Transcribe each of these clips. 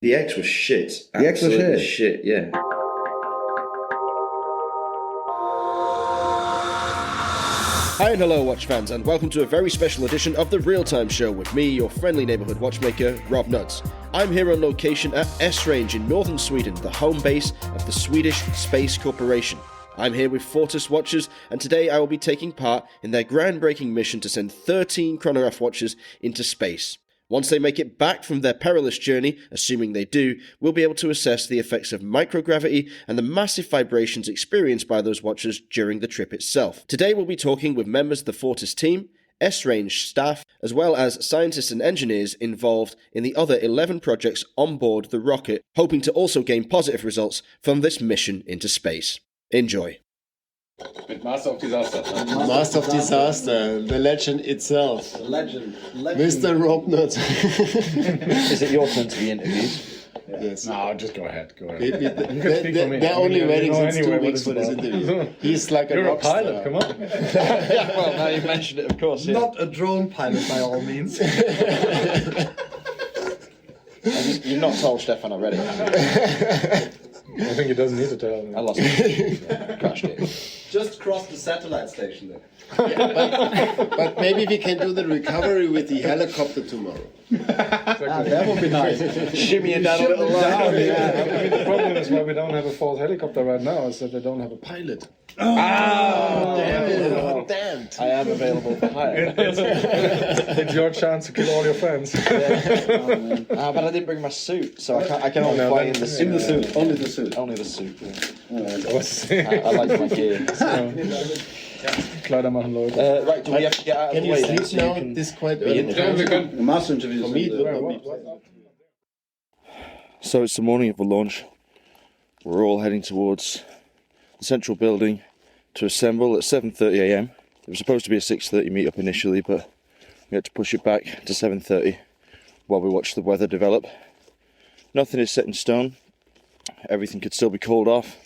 The X was shit. The X was Absolutely shit? yeah. Hi and hello, Watch fans, and welcome to a very special edition of the Real Time Show with me, your friendly neighbourhood watchmaker, Rob Nuts. I'm here on location at Esrange in northern Sweden, the home base of the Swedish Space Corporation. I'm here with Fortis watchers, and today I will be taking part in their groundbreaking mission to send 13 chronograph watchers into space. Once they make it back from their perilous journey, assuming they do, we'll be able to assess the effects of microgravity and the massive vibrations experienced by those watchers during the trip itself. Today we'll be talking with members of the Fortis team, Esrange staff, as well as scientists and engineers involved in the other 11 projects on board the rocket, hoping to also gain positive results from this mission into space. Enjoy. Master of Disaster. Master of Disaster, the legend itself. The legend. Mr. Rob Nuts. Is it your turn to be interviewed? Yes. No, just go ahead. They're only waiting since 2 weeks for this interview. He's like You're a a rock pilot, star. come on. Yeah, well, now you mentioned it, of course. Yeah. Not a drone pilot by all means. You've not told Stefan already. I think he doesn't need to tell me. I lost it. Crashed it. Just cross the satellite station there. But maybe we can do the recovery with the helicopter tomorrow. That would be nice. Shimmying down a little line. I mean, the problem is why we don't have a fourth helicopter right now is that they don't have a pilot. Damn. I am available for hire. It's your chance to kill all your friends. But I didn't bring my suit, so I can only fly in the suit. In the suit, only the suit. Only the suit. Yeah. I I like my gear. Kleider machen, Leute. Right, do we have to get out of Can the you way sleep then, so now? you can This quite be early. interviewed? The master interview. For me, it the, would be So it's the morning of the launch. We're all heading towards the central building to assemble at 7:30 a.m. It was supposed to be a 6:30 meet-up initially, but we had to push it back to 7:30 while we watch the weather develop. Nothing is set in stone. Everything could still be called off.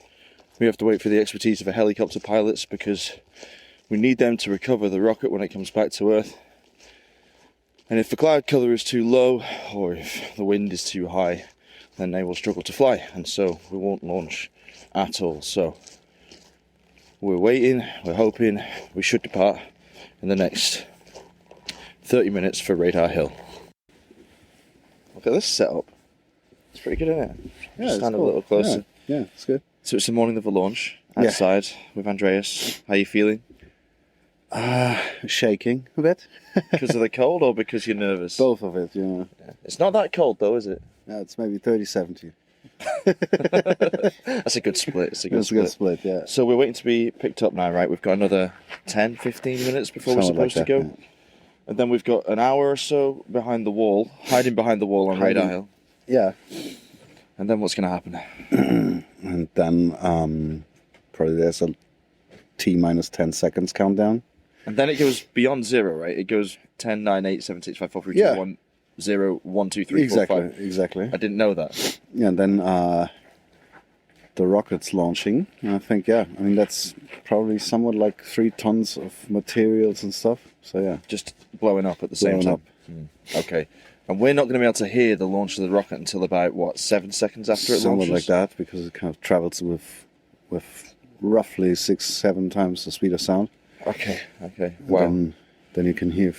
We have to wait for the expertise of the helicopter pilots because we need them to recover the rocket when it comes back to Earth. And if the cloud cover is too low or if the wind is too high, then they will struggle to fly, and so we won't launch at all. So we're waiting, we're hoping we should depart in the next 30 minutes for Radar Hill. Look at this setup. It's pretty good, isn't it? Yeah, Just it's stand cool. a little closer. Yeah, it's good. So it's the morning of the launch, Yeah. outside with Andreas. How are you feeling? Shaking a bit. Because of the cold or because you're nervous? Both of it, yeah. It's not that cold though, is it? Yeah, it's maybe 30-70. That's a good split. It's a good It's a split. good split, yeah. So we're waiting to be picked up now, right? We've got another 10, 15 minutes before Something we're like supposed to that, go. And then we've got an hour or so behind the wall, hiding behind the wall on Hiding. Radar Hill. Yeah. And then what's going to happen? And then probably there's a T-minus 10 seconds countdown. And then it goes beyond zero, right? It goes 10, 9, 8, 7, 6, 5, 4, 3, 2, Yeah. 1, 0, 1, 2, 3, 4, Exactly, 5. exactly. I didn't know that. Yeah, and then the rocket's launching. And I think, I mean, that's probably somewhat like 3 tons of materials and stuff. So, yeah. Just blowing up at the same Blowing time. Okay. And we're not going to be able to hear the launch of the rocket until about, 7 seconds after it Somewhat launches? like that, because it kind of travels with roughly 6-7 times the speed of sound. Okay. And Wow. then you can hear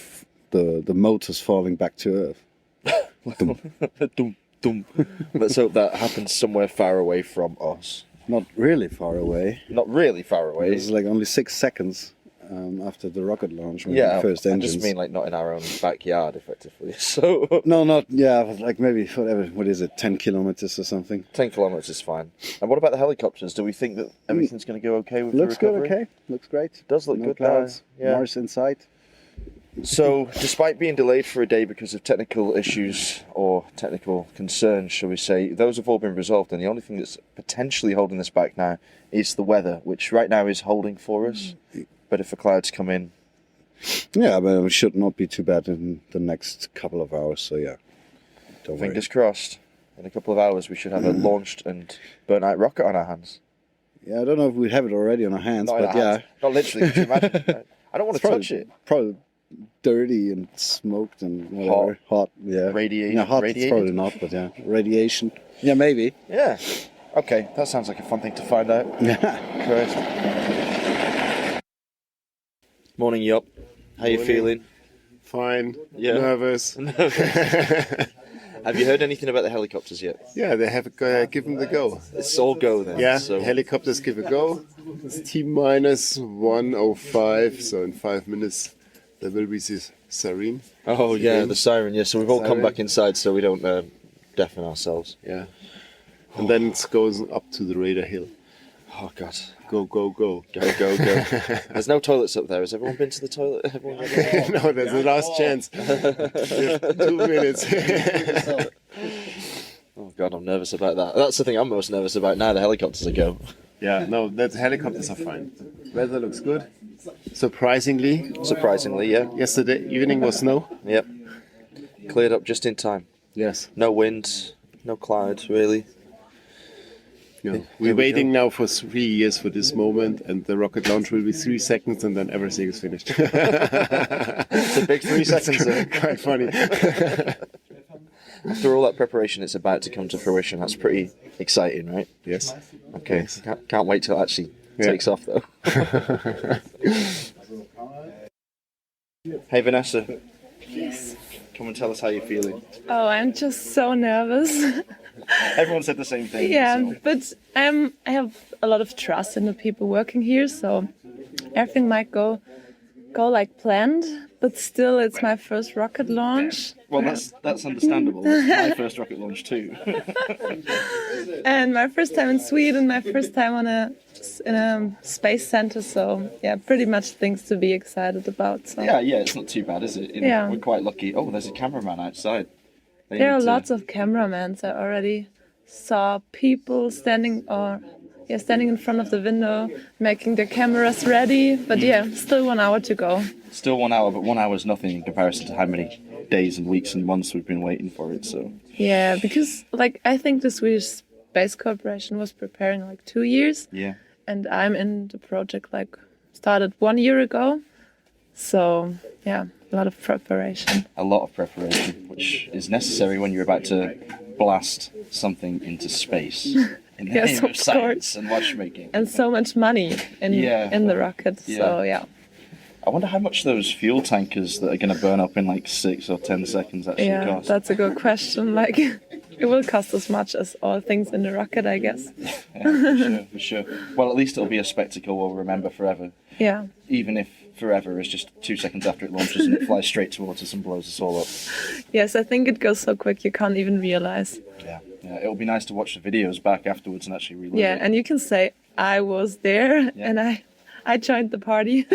the motors falling back to Earth. Dum, dum. Let's hope that happens somewhere far away from us. Not really far away. Not really far away. It's like only 6 seconds after the rocket launch when Yeah, the first I engines. just mean like not in our own backyard, effectively. So No, not but like maybe whatever. What is it? 10 kilometers or something. 10 kilometres is fine. And what about the helicopters? Do we think that everything's going to go okay with Looks the good. recovery? Okay. Looks great. Does look No good. clouds. Yeah. Mars in sight. So, despite being delayed for a day because of technical issues or technical concerns, shall we say, those have all been resolved, and the only thing that's potentially holding us back now is the weather, which right now is holding for us. But if the clouds come in, Yeah, but it should not be too bad in the next couple of hours. So yeah, don't worry. fingers crossed, in a couple of hours we should have a launched and burnt out rocket on our hands. Yeah, I don't know if we have it already on our hands, Not in but our yeah, hands. Not literally, could you imagine? I don't want to touch it. Probably dirty and smoked and whatever. Hot, yeah. Radiation. Yeah, hot Radiated? probably not, but yeah. Radiation. Yeah, maybe. Yeah. Okay, that sounds like a fun thing to find out. Great. Morning, Yop. How you feeling? Fine. Yeah. Nervous. Have you heard anything about the helicopters yet? Yeah, they have given the go. It's all go then. Yeah, So helicopters give a go. It's T-minus 1:05, so in 5 minutes there will be this siren. oh yeah, the siren. Yeah. So we've all come Siren. back inside so we don't deafen ourselves. Yeah. And then it goes up to the radar hill. Oh God. Go, go, go. Go, go, go. There's no toilets up there. Has everyone been to the toilet? Everyone been? No, there's the last chance. We have 2 minutes. Oh God, I'm nervous about that. That's the thing I'm most nervous about now. The helicopters are go. Yeah, no, the helicopters are fine. Weather looks good. Surprisingly, Surprisingly, yeah. yesterday evening was snow. Yep. Cleared up just in time. Yes. No wind, no clouds, really. Yeah. Here We're we waiting now for 3 years for this moment, and the rocket launch will be 3 seconds, and then everything is finished. It's a big 3 seconds there. Quite funny. After all that preparation, it's about to come to fruition. That's pretty exciting, right? Yes. Okay. Can't wait till it actually Yeah. takes off, though. Hey, Vanessa. Yes. Come and tell us how you're feeling. Oh, I'm just so nervous. Everyone said the same thing. Yeah, so- but I have a lot of trust in the people working here, so everything might go like planned. But still, it's my first rocket launch, Well, that's understandable. It's my first rocket launch too. and my first time in Sweden, my first time in a space center. So yeah, pretty much things to be excited about. So yeah, it's not too bad, is it? You know, Yeah. We're quite lucky. Oh, there's a cameraman outside. They there are need to- lots of cameramans. I already saw people standing in front of the window, making their cameras ready. But yeah, still 1 hour to go. Still 1 hour, but 1 hour is nothing in comparison to how many days and weeks and months we've been waiting for it. So Yeah, because I think the Swedish Space Corporation was preparing 2 years, yeah, and I'm in the project started 1 year ago. So yeah, a lot of preparation. a lot of preparation, which is necessary when you're about to blast something into space in the Yes, name of of science course. and watchmaking. And so much money Yeah. in the rocket. So yeah. I wonder how much those fuel tankers that are going to burn up in 6 or 10 seconds actually Yeah, cost. that's a good question. It will cost as much as all things in the rocket, I guess. Yeah, for sure. Well, at least it'll be a spectacle we'll remember forever. Yeah. Even if forever is just 2 seconds after it launches and it flies straight towards us and blows us all up. Yes, I think it goes so quick you can't even realize. Yeah. It'll be nice to watch the videos back afterwards and actually relive Yeah, it. and you can say I was there and I joined the party.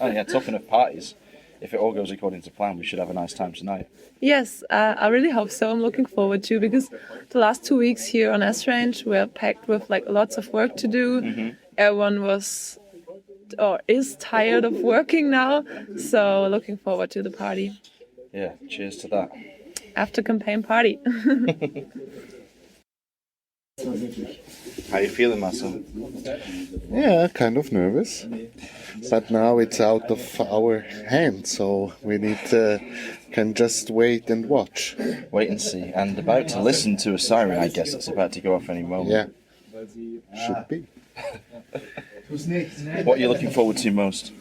Oh yeah, talking of parties, if it all goes according to plan, we should have a nice time tonight. Yes, I really hope so. I'm looking forward to, because the last 2 weeks here on Esrange were packed with lots of work to do. Everyone was or is tired of working now, so looking forward to the party. Yeah, cheers to that. After campaign party. How you feeling, Marcel? Yeah, kind of nervous. But now it's out of our hands, so we can just wait and watch. Wait and see. And about to listen to a siren, I guess it's about to go off any moment. Yeah, should be. What are you looking forward to most?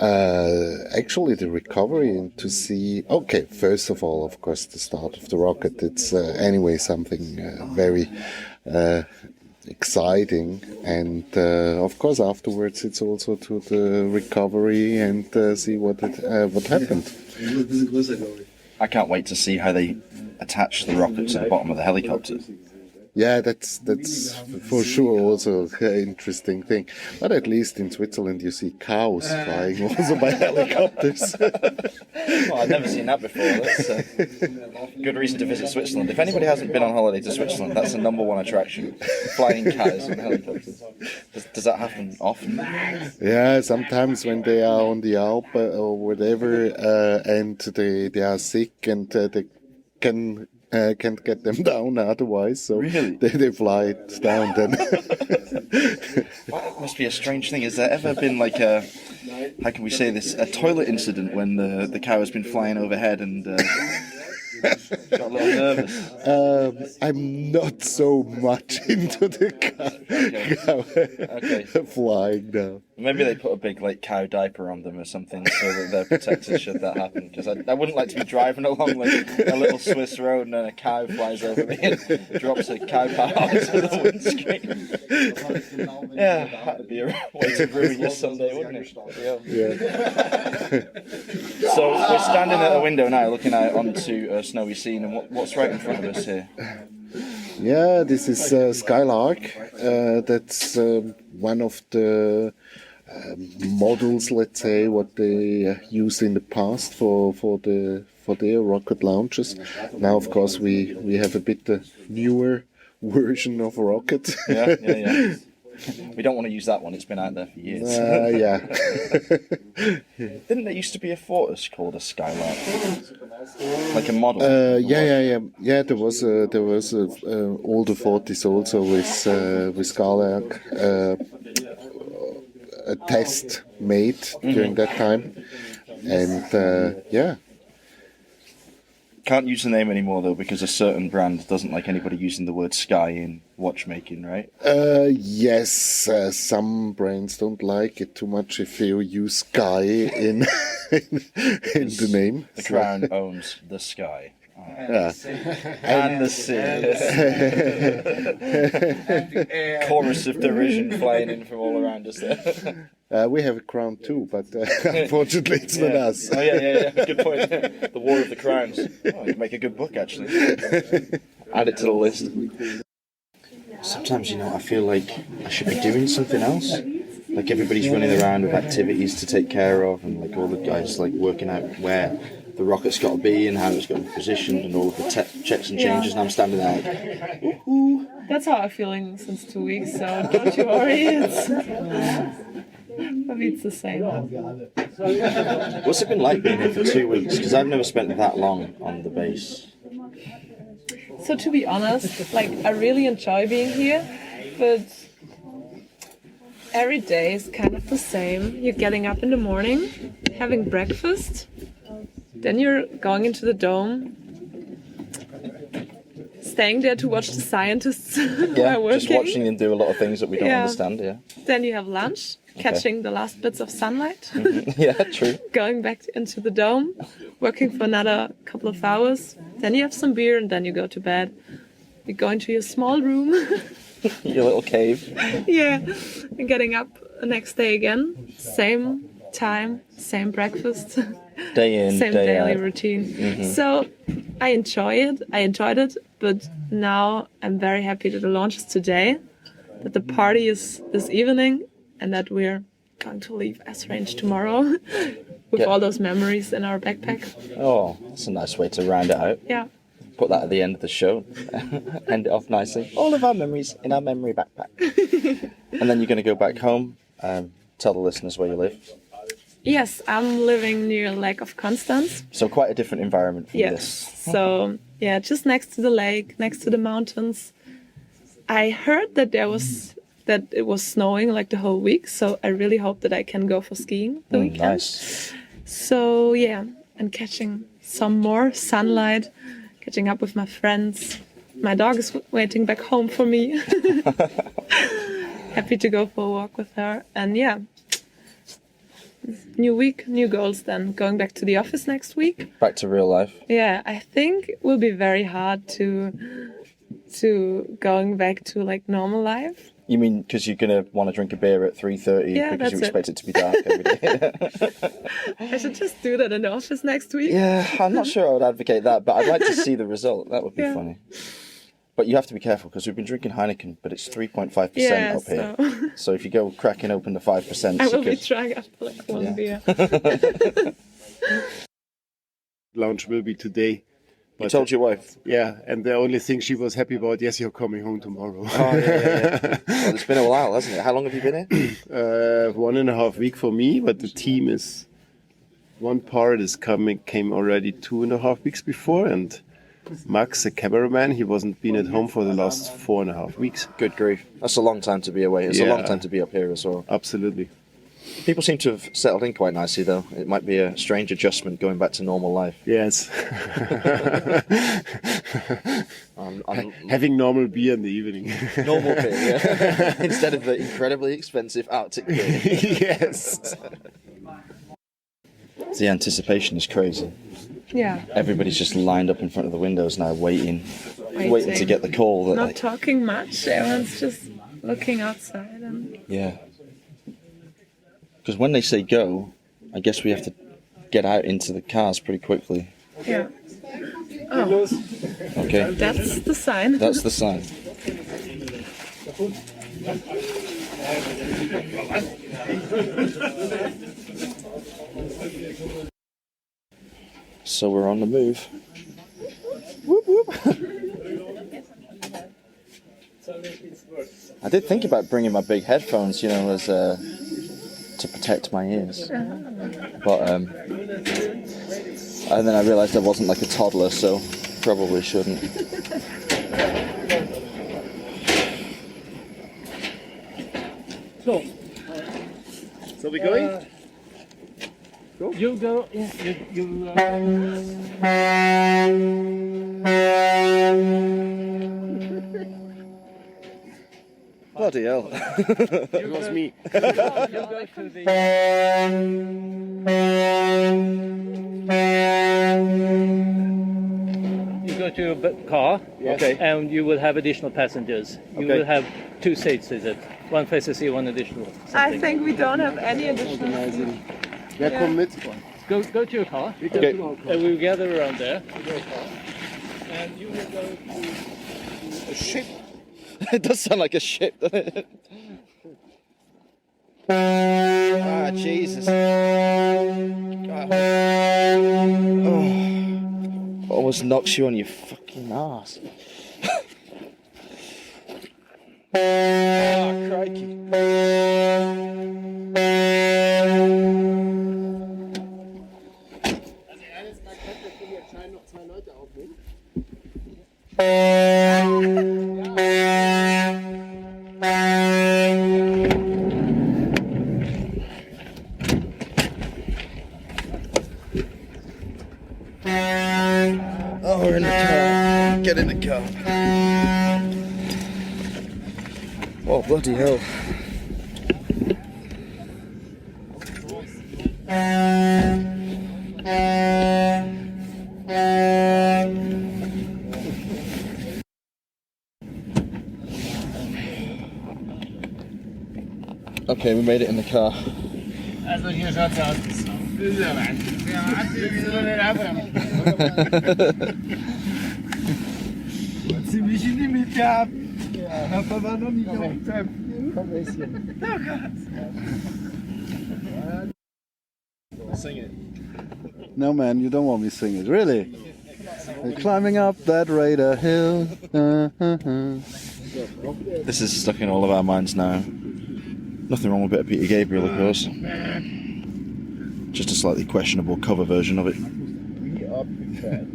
Actually, the recovery and to see. Okay, first of all, of course, the start of the rocket. It's anyway something very exciting, and of course afterwards it's also to the recovery and see what happened. I can't wait to see how they attach the rocket to the bottom of the helicopter. Yeah, that's for sure also an interesting thing. But at least in Switzerland you see cows flying also by helicopters. Well, I've never seen that before. That's a good reason to visit Switzerland. If anybody hasn't been on holiday to Switzerland, that's the #1 attraction. Flying cows and helicopters. Does that happen often? Yeah, sometimes when they are on the Alp or whatever, and they are sick and they can can't get them down otherwise. So Really? they fly it down then. Well, it must be a strange thing. Has there ever been like a, how can we say this, a toilet incident when the cow has been flying overhead and got a little nervous? I'm not so much into the cow flying now. Maybe they put a big like cow diaper on them or something so that they're protected should that happen. Because I wouldn't like to be driving along like a little Swiss road and then a cow flies over me and drops a cow pie onto the windscreen. Yeah, that'd be a way to ruin your Sunday, wouldn't it? Yeah. So we're standing at a window now looking out onto a snowy scene, and what's right in front of us here? Yeah, this is Skylark. That's one of the models, let's say, what they used in the past for their rocket launches. Now, of course, we have a bit newer version of a rocket. Yeah. We don't want to use that one. It's been out there for years. Yeah. Didn't there used to be a Fortis called a Skylark? Like a model? Yeah, there was a older Fortis also with Skylark. A test made during that time, and yeah. Can't use the name anymore though because a certain brand doesn't like anybody using the word sky in watchmaking, right? Yes, some brands don't like it too much if you use sky in the name. The Crown owns the sky. Yeah. And the sea. Chorus of derision flying in from all around us there. We have a crown too, but unfortunately it's not us. Oh yeah. Good point. The War of the Crowns. Oh, you'd make a good book actually. Add it to the list. Sometimes, I feel like I should be doing something else. Like everybody's running around with activities to take care of, and like all the guys like working out where the rocket's got to be and how it's got to be positioned and all of the checks and changes, and I'm standing there like, woohoo. That's how I'm feeling since 2 weeks, so don't you worry. Maybe it's the same. What's it been like being here for 2 weeks? Because I've never spent that long on the base. So to be honest, like I really enjoy being here, but every day is kind of the same. You're getting up in the morning, having breakfast, then you're going into the dome, staying there to watch the scientists who are working. Just watching them do a lot of things that we don't understand, yeah. Then you have lunch, catching the last bits of sunlight. Yeah, true. Going back into the dome, working for another couple of hours. Then you have some beer and then you go to bed. You go into your small room. Your little cave. Yeah, and getting up the next day again. Same time, same breakfast. Day in, same day daily out. routine. So I enjoyed it, but now I'm very happy that the launch is today, that the party is this evening, and that we're going to leave Esrange tomorrow with all those memories in our backpack. Oh, that's a nice way to round it out. Yeah. Put that at the end of the show. End it off nicely. All of our memories in our memory backpack. And then you're going to go back home. Tell the listeners where you live. Yes, I'm living near Lake of Constance. So quite a different environment from this. So yeah, just next to the lake, next to the mountains. I heard that it was snowing like the whole week, so I really hope that I can go for skiing the weekend. Nice. So yeah, and catching some more sunlight, catching up with my friends. My dog is waiting back home for me. Happy to go for a walk with her, and yeah. New week, new goals then. Going back to the office next week. Back to real life. Yeah, I think it will be very hard to going back to like normal life. You mean because you're going to want to drink a beer at 3:30 because you expect it to be dark every day? I should just do that in the office next week. Yeah, I'm not sure I would advocate that, but I'd like to see the result. That would be funny. But you have to be careful because we've been drinking Heineken, but it's 3.5% up here. So if you go cracking open the 5%, I will be trying after like one beer. Launch will be today. You told your wife? Yeah, and the only thing she was happy about, yes, you're coming home tomorrow. Oh, yeah. Well, it's been a while, hasn't it? How long have you been here? 1.5 weeks for me, but the team is... One part is came already 2.5 weeks before, and Max, the cameraman, he wasn't been at home for the last 4.5 weeks. Good grief. That's a long time to be away. It's a Yeah. long time to be up here as well. Absolutely. People seem to have settled in quite nicely, though. It might be a strange adjustment going back to normal life. Yes. I'm Having normal beer in the evening. normal beer, yeah. Instead of the incredibly expensive Arctic beer. Yes. The anticipation is crazy. Yeah. Everybody's just lined up in front of the windows now, waiting to get the call. That, Not like, talking much. Everyone's just looking outside and yeah. Because when they say go, I guess we have to get out into the cars pretty quickly. yeah. Oh, Okay, that's the sign. that's the sign. So we're on the move. Whoop, whoop. I did think about bringing my big headphones, as to protect my ears, but and then I realised I wasn't like a toddler, so probably shouldn't. So So we going? you go. You. Bloody hell. It was me. You go to the. You go to your car. Okay. And you will have additional passengers. You Okay. will have 2 seats, is it? One passenger, one additional. I something. think we don't have any additional. Wer kommt mit? Go to your car. Okay. And we'll gather around there. And you will go to. A ship. It does sound like a ship, doesn't it? Ah, Jesus. Oh. Almost knocks you on your fucking ass. Ah, crikey. Oh, we're in the car. Get in the car. Oh, bloody hell. Okay, we made it in the car. Also hier schaut's aus. Das ist ja Wahnsinn. Wer hat hier so eine Radrennen? Ziemlich in die Mitte ab. Ja, aber war noch nicht auf dem Zeit. Komm, bisschen. Oh Gott. Sing it. No, man, you don't want me to sing it. Really? We're climbing up that radar hill. This is stuck in all of our minds now. Nothing wrong with a bit of Peter Gabriel, of course. Just a slightly questionable cover version of it. We are prepared.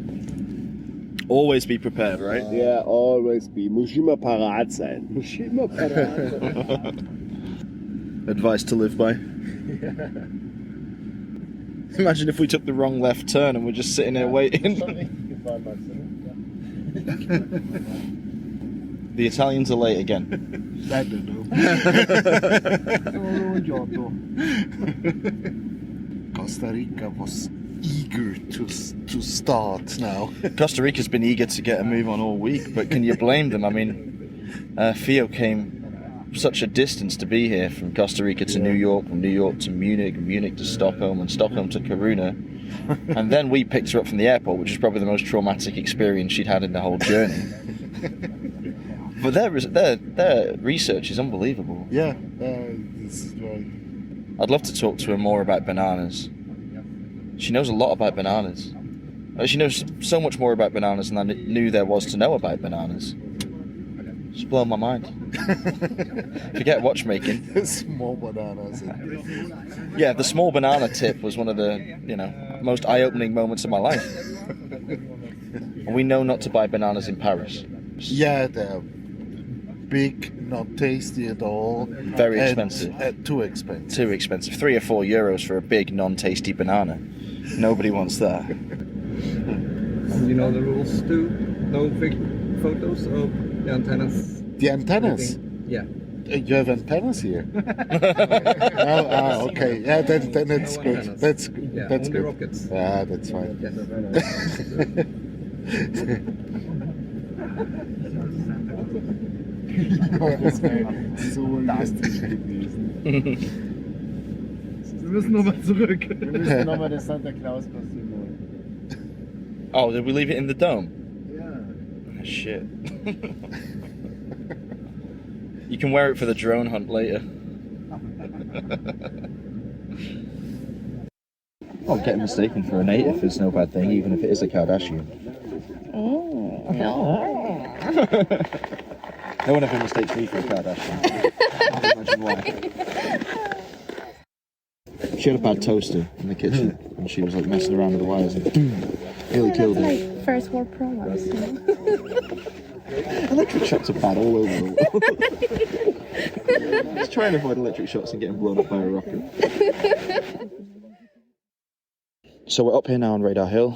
Always be prepared, right? Yeah, always be. Muss immer parat sein. Muss immer parat sein. Advice to live by. Imagine if we took the wrong left turn and we're just sitting there waiting. The Italians are late again. I don't know. Costa Rica was eager to start now. Costa Rica's been eager to get a move on all week, but can you blame them? I mean, Theo came such a distance to be here, from Costa Rica to New York, from New York to Munich, Munich to Stockholm, and Stockholm to Kiruna. And then we picked her up from the airport, which is probably the most traumatic experience she'd had in the whole journey. But their research is unbelievable. Yeah, this is right. I'd love to talk to her more about bananas. She knows a lot about bananas. She knows so much more about bananas than I knew there was to know about bananas. It's blown my mind. Forget watchmaking. Small bananas. Yeah, the small banana tip was one of the, most eye-opening moments of my life. And we know not to buy bananas in Paris. Yeah, they're big, not tasty at all. Very expensive. Too expensive. Too expensive. €3 or €4 for a big, non-tasty banana. Nobody wants that. And you know the rules too? No big photos of the antennas? The antennas? Yeah. You have antennas here? Okay. Yeah, then it's good. That's Yeah, that's only good. rockets. Yeah, that's fine. Das wäre so lustig gewesen. Wir müssen nochmal zurück. Wir müssen nochmal das Santa Claus Kostüm holen. Oh, did we leave it in the dome? Ja. Shit. You can wear it for the drone hunt later. Oh, getting mistaken for a native is no bad thing, even if it is a Kardashian. No one ever mistakes me for a Kardashian. I can't imagine why. She had a bad toaster in the kitchen, and she was like messing around with the wires, and nearly killed her. Like first world problems, you know? Electric shocks are bad all over the world. Just try and avoid electric shocks and getting blown up by a rocket. So we're up here now on Radar Hill.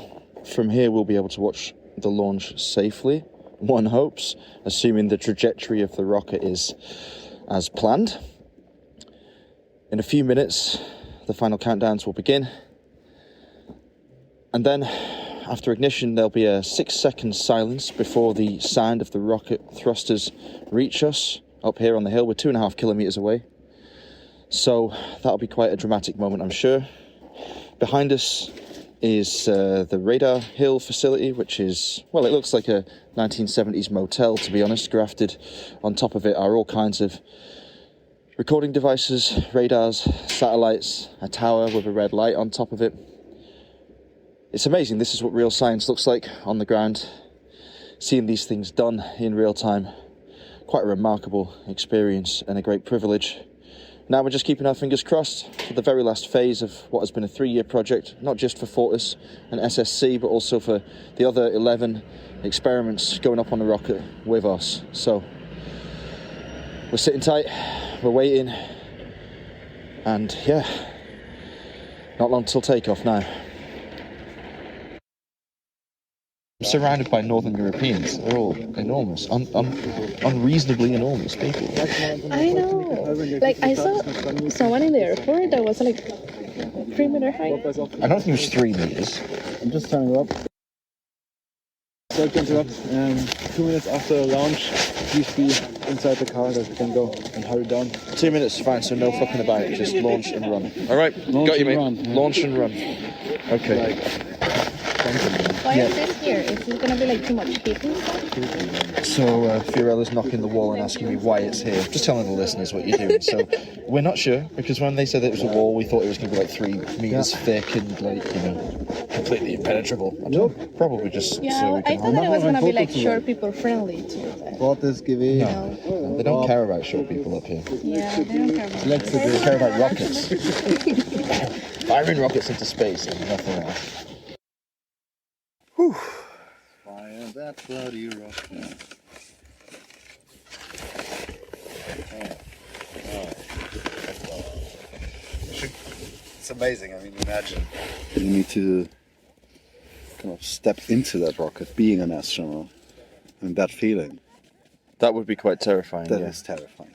From here we'll be able to watch the launch safely, one hopes, assuming the trajectory of the rocket is as planned. In a few minutes, the final countdowns will begin. And then, after ignition, there'll be a 6-second silence before the sound of the rocket thrusters reach us up here on the hill. We're 2.5 kilometers away. So that'll be quite a dramatic moment, I'm sure. Behind us is the Radar Hill facility, which is, well, it looks like a 1970s motel, to be honest. Grafted on top of it are all kinds of recording devices, radars, satellites, a tower with a red light on top of it. It's amazing. This is what real science looks like on the ground. Seeing these things done in real time, quite a remarkable experience and a great privilege. Now we're just keeping our fingers crossed for the very last phase of what has been a 3-year project, not just for Fortis and SSC, but also for the other 11 experiments going up on the rocket with us. So we're sitting tight, we're waiting, and yeah, not long till takeoff now. I'm surrounded by Northern Europeans. They're all enormous, unreasonably enormous people. I know. Like I saw someone in the airport that was like 3 meter high. I don't think it was 3 meters. I'm just turning up. Sorry to interrupt. 2 minutes after launch, please be inside the car that we can go and hurry down. 2 minutes, fine, so no fucking about it. Just launch and run. All right, got you, mate. Launch and run. Okay. Why is this here? Is it gonna be like too much heat and stuff? So Fiorella's knocking the wall and asking me why it's here. Just telling the listeners what you're doing. So we're not sure, because when they said it was a wall, we thought it was going to be like 3 meters thick and like, you know, completely impenetrable. Probably just Yeah, so we I can... thought that it was gonna be like short people friendly too. Fortis, give it. No, they don't care about short people up here. Yeah, they don't care about They care about rockets. Firing rockets into space and nothing else. Whew. Fire that bloody rocket. It's amazing. I mean, imagine. You need to kind of step into that rocket, being an astronaut, and that feeling. That would be quite terrifying. That is terrifying.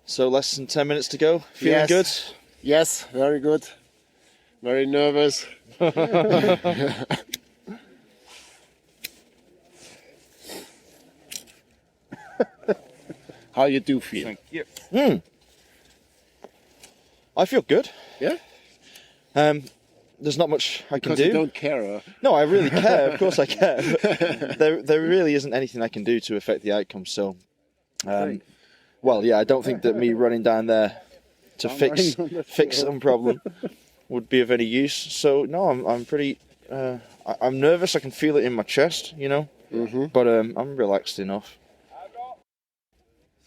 So less than 10 minutes to go. Feeling good? Yes, very good. Very nervous. How you do feel? Thank you. I feel good. Yeah? There's not much I can Because do. you don't care. No, I really care. Of course I care. But there really isn't anything I can do to affect the outcome. So, well, yeah, I don't think that me running down there to fix some problem would be of any use. So no, I'm pretty. I'm nervous. I can feel it in my chest, you know. But I'm relaxed enough.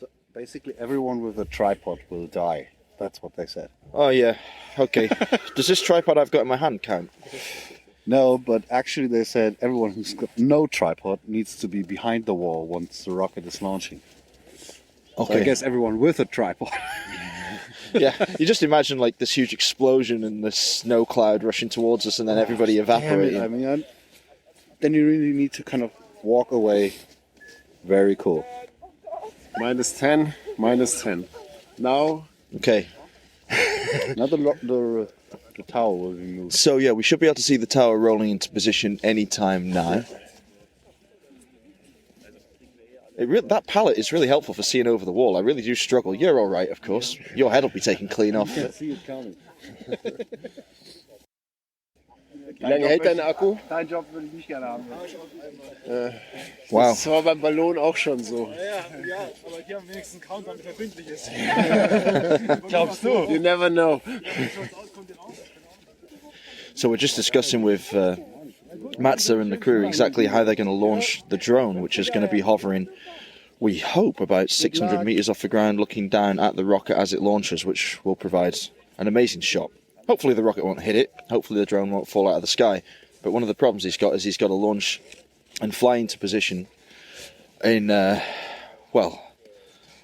So basically, everyone with a tripod will die. That's what they said. Oh yeah. Okay. Does this tripod I've got in my hand count? No, but actually they said everyone who's got no tripod needs to be behind the wall once the rocket is launching. Okay. So I guess everyone with a tripod. Yeah, you just imagine like this huge explosion and the snow cloud rushing towards us and then everybody evaporating. I mean, then you really need to kind of walk away. Very cool. -10, -10. Now. Okay. Now the tower will be moved. So yeah, we should be able to see the tower rolling into position any time now. That palette is really helpful for seeing over the wall. I really do struggle. You're all right, of course. Your head will be taken clean off. You can see it coming. Wie lange hält dein Akku? Dein Job würde ich nicht gerne haben. Wow. Das war beim Ballon auch schon so. Ja, aber hier haben wenigstens einen Counter, der verbindlich ist. Glaubst du? You never know. So we're just discussing with Matza and the crew exactly how they're going to launch the drone, which is going to be hovering, we hope, about 600 meters off the ground, looking down at the rocket as it launches, which will provide an amazing shot. Hopefully the rocket won't hit it. Hopefully the drone won't fall out of the sky. But one of the problems he's got is he's got to launch and fly into position in, well,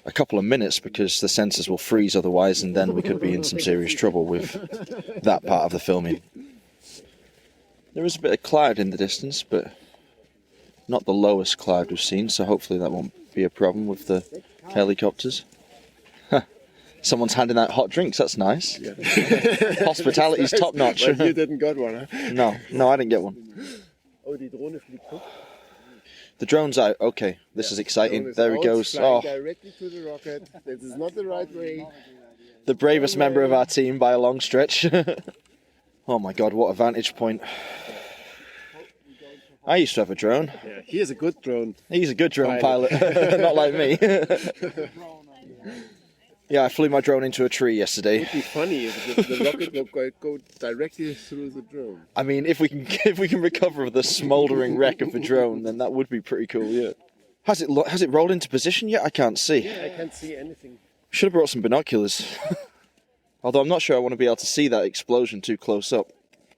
a couple of minutes, because the sensors will freeze otherwise, and then we could be in some serious trouble with that part of the filming. There is a bit of cloud in the distance, but not the lowest cloud we've seen, so hopefully that won't be a problem with the helicopters. Someone's handing out hot drinks, that's nice. Yeah. Hospitality's top notch. But you didn't get one, huh? No, I didn't get one. Oh, die Drohne fliegt hoch. The drone's out, okay, this is exciting. There he goes. Oh. Directly to the rocket. This is not the right way. The bravest member of our team by a long stretch. Oh my god, what a vantage point. I used to have a drone. Yeah, he is a good drone. He's a good drone pilot, not like me. Yeah, I flew my drone into a tree yesterday. It would be funny if the rocket would go directly through the drone. I mean, if we can recover the smouldering wreck of the drone, then that would be pretty cool, yeah. Has it rolled into position yet? I can't see. Yeah, I can't see anything. Should have brought some binoculars. Although I'm not sure I want to be able to see that explosion too close up.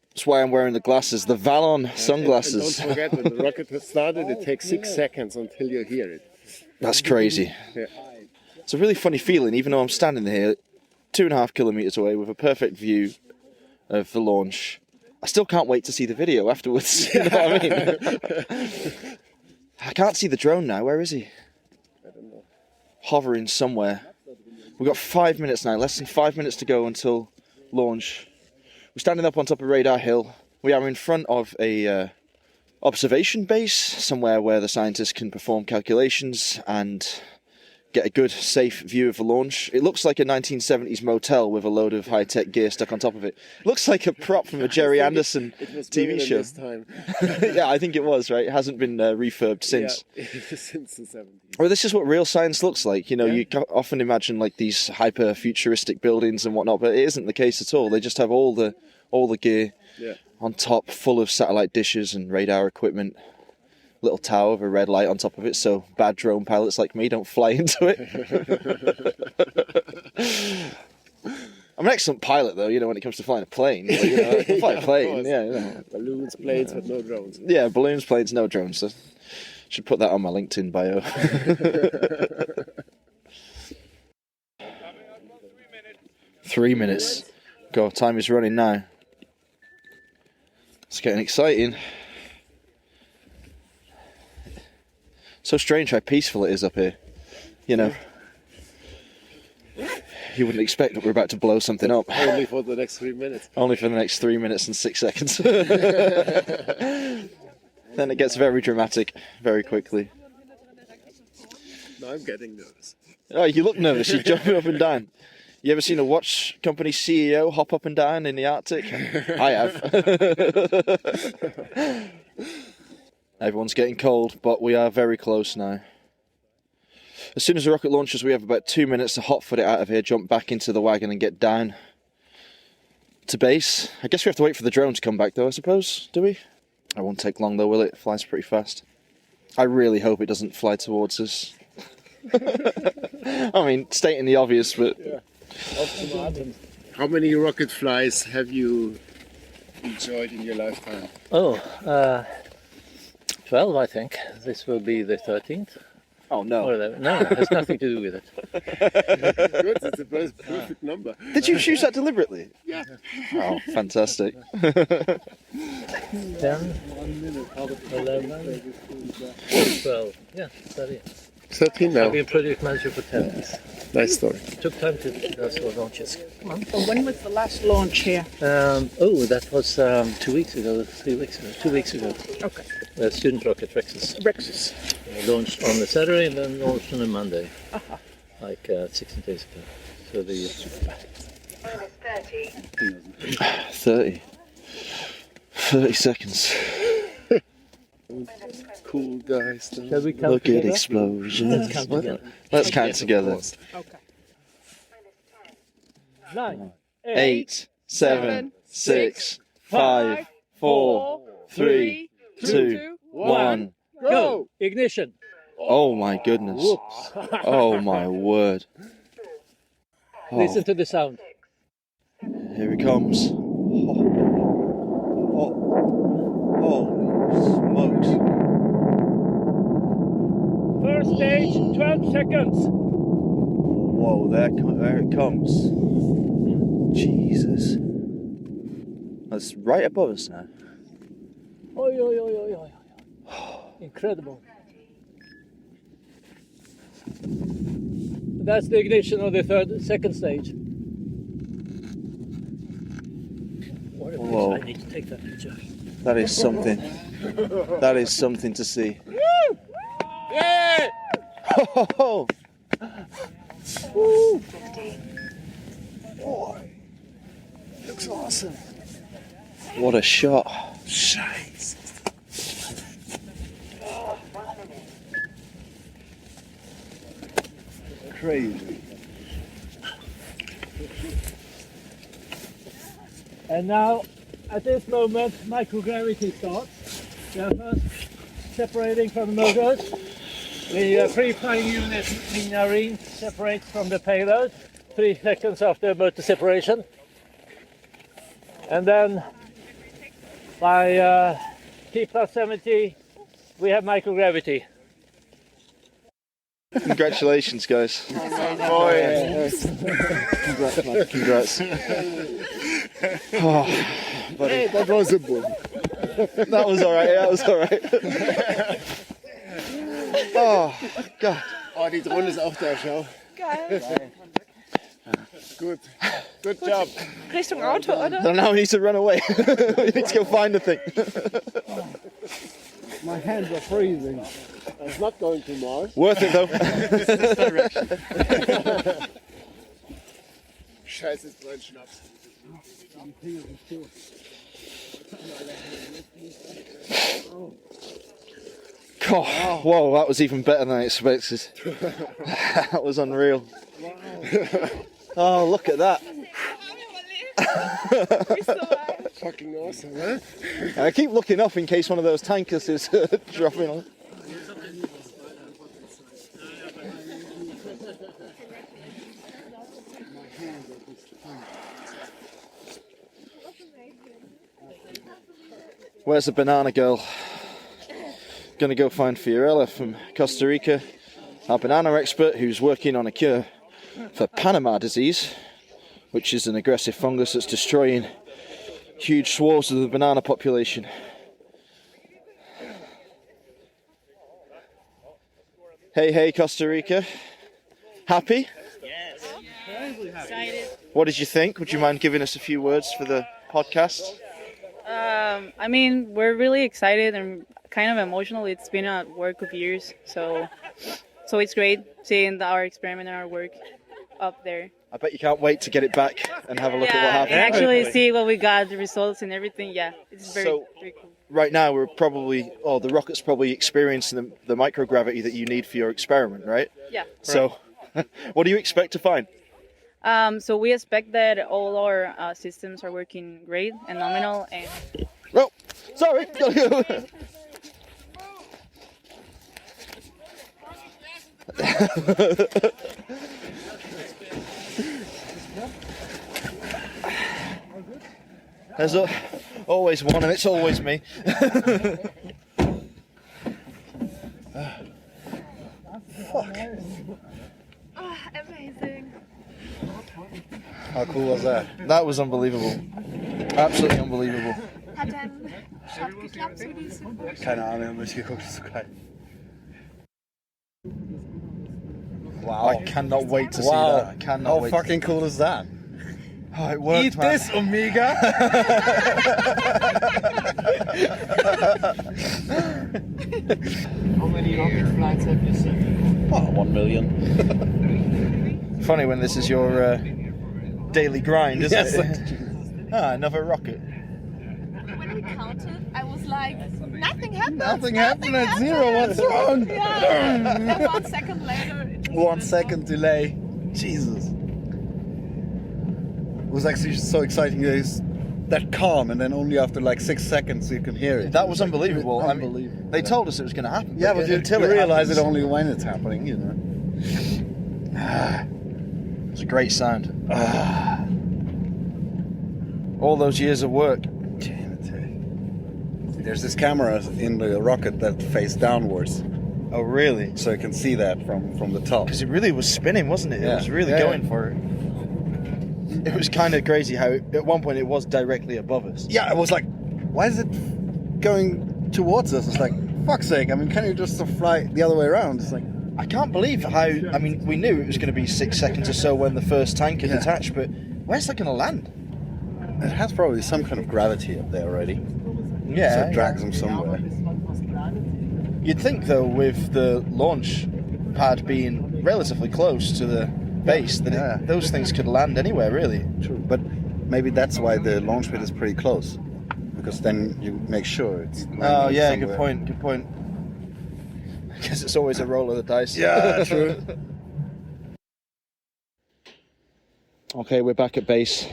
That's why I'm wearing the glasses, the Valon sunglasses. And don't forget, when the rocket has started, it takes 6 seconds until you hear it. That's crazy. Yeah. It's a really funny feeling, even though I'm standing here 2.5 kilometres away with a perfect view of the launch. I still can't wait to see the video afterwards. You know what I mean? I can't see the drone now. Where is he? I don't know. Hovering somewhere. We've got 5 minutes now, less than 5 minutes to go until launch. We're standing up on top of Radar Hill. We are in front of a observation base, somewhere where the scientists can perform calculations and get a good, safe view of the launch. It looks like a 1970s motel with a load of high-tech gear stuck on top of it. It looks like a prop from a Jerry Anderson TV show. This time. Yeah, I think it was, right? It hasn't been refurbed since. Yeah, since the 70s. Well, this is what real science looks like. You know, you often imagine like these hyper-futuristic buildings and whatnot, but it isn't the case at all. They just have all the gear on top, full of satellite dishes and radar equipment. Little tower with a red light on top of it, so bad drone pilots like me don't fly into it. I'm an excellent pilot, though, you know, when it comes to flying a plane. But, you know, I can fly a plane, yeah. You know. Balloons, planes, but no drones. Yeah, balloons, planes, no drones. So should put that on my LinkedIn bio. 3 minutes. God, time is running now. It's getting exciting. So strange how peaceful it is up here. You know, you wouldn't expect that we're about to blow something up. Only for the next 3 minutes. Only for the next 3 minutes and 6 seconds. Then it gets very dramatic very quickly. Now I'm getting nervous. Oh, you look nervous. You're jumping up and down. You ever seen a watch company CEO hop up and down in the Arctic? I have. Everyone's getting cold, but we are very close now. As soon as the rocket launches, we have about 2 minutes to hotfoot it out of here, jump back into the wagon and get down to base. I guess we have to wait for the drone to come back though, I suppose, do we? It won't take long though, will it? It flies pretty fast. I really hope it doesn't fly towards us. I mean, stating the obvious, but... How many rocket flies have you enjoyed in your lifetime? Oh, 12, I think. This will be the 13th. Oh no. Or no, it has nothing to do with it. Good, it's a perfect number. Did you choose that deliberately? Yeah. Oh, fantastic. 10, 11, 12. Yeah, 13. 13 now. I've been project manager for 10 years. Nice story. Took time to do those launches. When was the last launch here? That was 2 weeks ago, 3 weeks ago, 2 weeks ago. Okay. The student rocket Rexus. Launched on the Saturday and then launched on a Monday, like 16 days ago. So the 30 seconds. Cool guys. Shall we count Look together? at explosions. Let's count together. Let's count together. Okay. 9, 8, 7, 6, 5, 4, 3, 2, 1. Go! Ignition! Oh my goodness. Whoops. Oh my word. Listen to the sound. Here he comes. Holy smokes. First stage, 12 seconds. Whoa, there it comes. Jesus. That's right above us now. Oi, oi, oi, oi, oi. Incredible. That's the ignition of the second stage. What a picture. Whoa. I need to take that picture. That is something. That is something to see. Yeah! Oh, Looks awesome. what a shot. Scheiße. Crazy. And now, at this moment, microgravity starts. We are first separating from the motors. The pre-flying unit linearine separates from the payload 3 seconds after motor separation. And then by T plus 70, we have microgravity. Congratulations, guys. Congrats, man. Congrats. Oh, buddy. Hey, that was a boom. That was alright, that was alright. Oh, God. Oh, die Drohne ist auch da, schau. Geil. Gut. Good job. Richtung Auto, oder? So now we need to run away. We need to go find the thing. My hands are freezing. It's not going to Mars. Worth it though. Scheiße, ist mein Schnaps. God, whoa, that was even better than I expected. That was unreal. Oh, look at that. Fucking awesome, huh? I keep looking up in case one of those tankers is dropping on. Where's the banana girl? Gonna go find Fiorella from Costa Rica, our banana expert who's working on a cure for Panama disease, which is an aggressive fungus that's destroying huge swaths of the banana population. Hey, Costa Rica. Happy? Yes. Excited. What did you think? Would you mind giving us a few words for the podcast? I mean, we're really excited and kind of emotional. It's been a work of years, so it's great seeing our experiment and our work up there. I bet you can't wait to get it back and have a look at what happened. And actually see what we got, the results and everything. Yeah, it's very cool. Right now, the rocket's probably experiencing the microgravity that you need for your experiment, right? Yeah. So, what do you expect to find? So we expect that all our systems are working great and nominal. And oh, sorry, gotta go. Always one, and it's always me. Fuck. Amazing. How cool was that? That was unbelievable. Absolutely unbelievable. Hat dein Shot geklappt zu diesem? Keine Ahnung, hab ich geguckt, ist so geil. Wow. I cannot wait to see that. I cannot How wait. fucking cool is that? Oh, it worked, Eat man. this, Omega! How many rocket flights have you seen? Oh, 1 million. Funny when this is your daily grind, isn't Yes. it? Another rocket. When we counted, I was like, nothing happened. Nothing happened at 0. What's wrong? Yeah. And 1 second later, it just 1 went second delay. Jesus. It was actually so exciting. There's that calm, and then only after like 6 seconds you can hear it. That was unbelievable. Unbelievable. I mean, they told us it was going to happen. Yeah, but you until realize happens, it only when it's happening, you know. It's a great sound. All those years of work. There's this camera in the rocket that face downwards, Oh, really? so you can see that from the top. Because it really was spinning, wasn't it? It Yeah. was really Yeah, going yeah. for it. It was kind of crazy how at one point it was directly above us. Yeah, I was like, why is it going towards us? It's like, fuck's sake, I mean, can you just fly the other way around? It's like, I can't believe how. I mean, we knew it was going to be 6 seconds or so when the first tank had Yeah. detached, but where's that going to land? it has probably some kind of gravity up there already. Yeah. So it drags them somewhere. You'd think, though, with the launch pad being relatively close to the base, that Yeah. those things could land anywhere, really. True, but maybe that's why the launch pad is pretty close, because then you make sure it's. Oh, landing yeah, somewhere. good point, good point. Because it's always a roll of the dice. Yeah, true. Okay, we're back at base.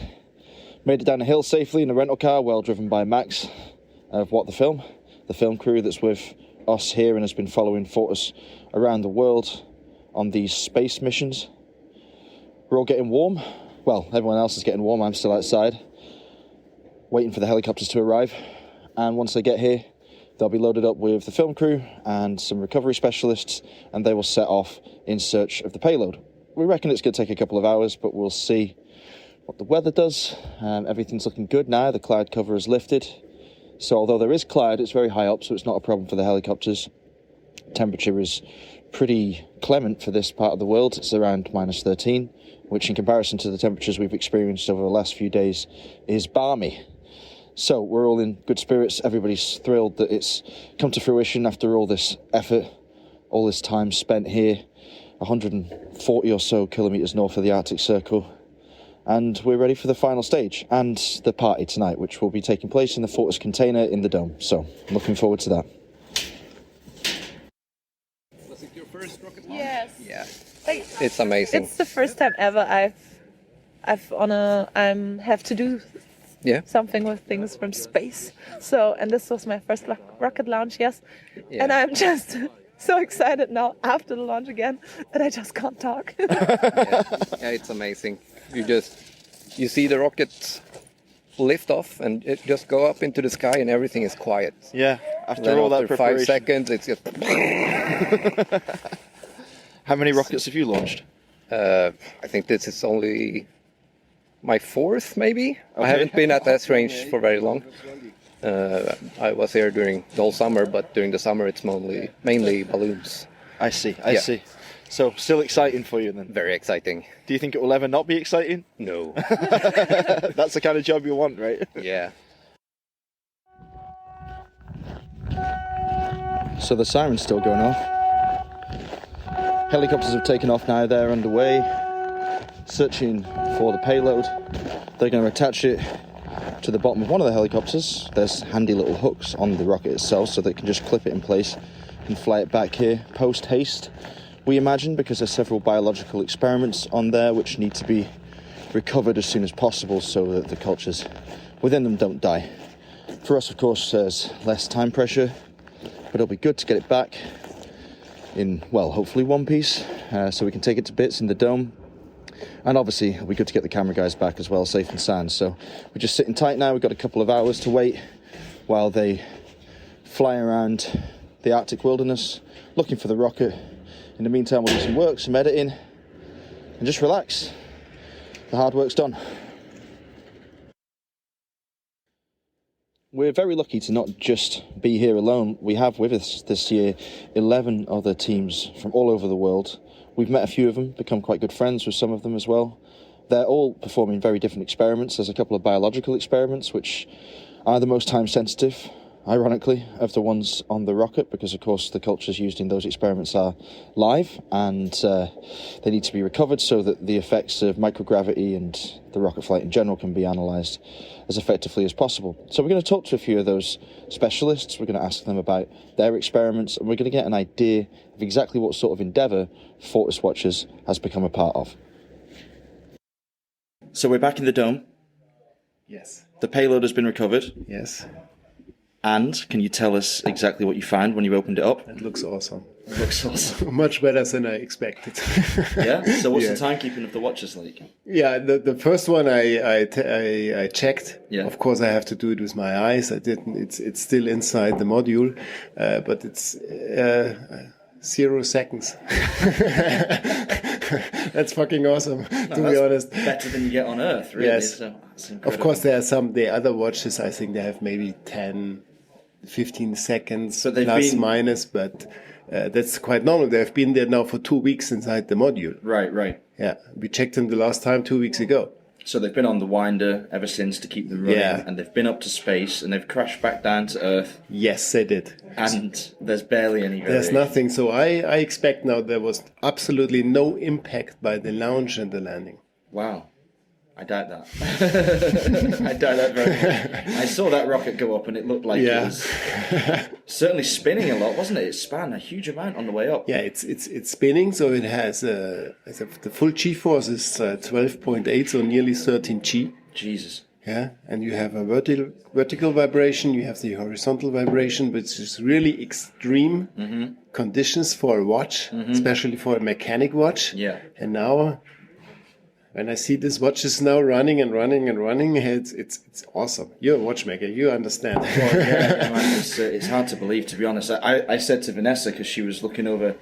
Made it down a hill safely in a rental car, well driven by Max of What the Film crew that's with us here and has been following Fortis around the world on these space missions. We're all getting warm. Well, everyone else is getting warm. I'm still outside, waiting for the helicopters to arrive. And once they get here, they'll be loaded up with the film crew and some recovery specialists, and they will set off in search of the payload. We reckon it's going to take a couple of hours, but we'll see what the weather does. Everything's looking good now. The cloud cover is lifted. So although there is cloud, it's very high up, so it's not a problem for the helicopters. Temperature is pretty clement for this part of the world. It's around minus 13, which in comparison to the temperatures we've experienced over the last few days is balmy. So we're all in good spirits. Everybody's thrilled that it's come to fruition after all this effort, all this time spent here, 140 or so kilometres north of the Arctic Circle. And we're ready for the final stage and the party tonight, which will be taking place in the Fortis container in the dome. So I'm looking forward to that. Was it your first rocket launch? Yes. Yeah. Like, It's amazing. It's the first time ever have to do Yeah. something with things from space. So, and this was my first rocket launch, yes. Yeah. And I'm just so excited now after the launch again that I just can't talk. Yeah, it's amazing. You see the rocket lift off and it just go up into the sky and everything is quiet. Yeah, after Then all that after 5 preparation. seconds it's just How many rockets have you launched? I think this is only my 4th maybe. Okay. I haven't been at Esrange for very long. I was here during the whole summer, but during the summer it's mainly balloons. I see. Yeah. So still exciting for you then? Very exciting. Do you think it will ever not be exciting? No. That's the kind of job you want, right? Yeah. So the siren's still going off. Helicopters have taken off now, they're underway, searching for the payload. They're going to attach it to the bottom of one of the helicopters. There's handy little hooks on the rocket itself so they can just clip it in place and fly it back here post-haste, we imagine, because there's several biological experiments on there which need to be recovered as soon as possible so that the cultures within them don't die. For us, of course, there's less time pressure, but it'll be good to get it back in, well, hopefully one piece, so we can take it to bits in the dome. And obviously, it'll be good to get the camera guys back as well, safe and sound. So we're just sitting tight now. We've got a couple of hours to wait while they fly around the Arctic wilderness, looking for the rocket. In the meantime, we'll do some work, some editing, and just relax. The hard work's done. We're very lucky to not just be here alone. We have with us this year 11 other teams from all over the world. We've met a few of them, become quite good friends with some of them as well. They're all performing very different experiments. There's a couple of biological experiments which are the most time sensitive, ironically, of the ones on the rocket, because of course the cultures used in those experiments are live and they need to be recovered so that the effects of microgravity and the rocket flight in general can be analysed as effectively as possible. So we're going to talk to a few of those specialists. We're going to ask them about their experiments, and we're going to get an idea of exactly what sort of endeavour Fortis Watchers has become a part of. So we're back in the dome. Yes. The payload has been recovered. Yes. And can you tell us exactly what you found when you opened it up? It looks awesome. It looks awesome. Much better than I expected. Yeah? So what's the timekeeping of the watches like? Yeah, the first one I checked. Yeah. Of course, I have to do it with my eyes. I didn't. It's still inside the module, but it's 0 seconds. That's fucking awesome, to be honest. Better than you get on Earth, really. Yes. So that's of course, there are the other watches, I think they have maybe 10, 15 seconds, so plus, minus, but that's quite normal. They've been there now for 2 weeks inside the module. Right. Yeah, we checked them the last time 2 weeks ago. So they've been on the winder ever since to keep them running, and they've been up to space, and they've crashed back down to Earth. Yes, they did. And there's barely any variation. There's nothing. So I expect now there was absolutely no impact by the launch and the landing. Wow. I doubt that. I doubt that very much. I saw that rocket go up and it looked like it was certainly spinning a lot, wasn't it? It span a huge amount on the way up. Yeah, it's spinning, so it has the full G-force is 12.8, so nearly 13 G. Jesus. Yeah, and you have a vertical vibration, you have the horizontal vibration, which is really extreme conditions for a watch, especially for a mechanic watch. Yeah. And now, when I see this watch is now running and running and running, it's awesome. You're a watchmaker, you understand. Well, man, it's hard to believe, to be honest. I said to Vanessa, because she was looking over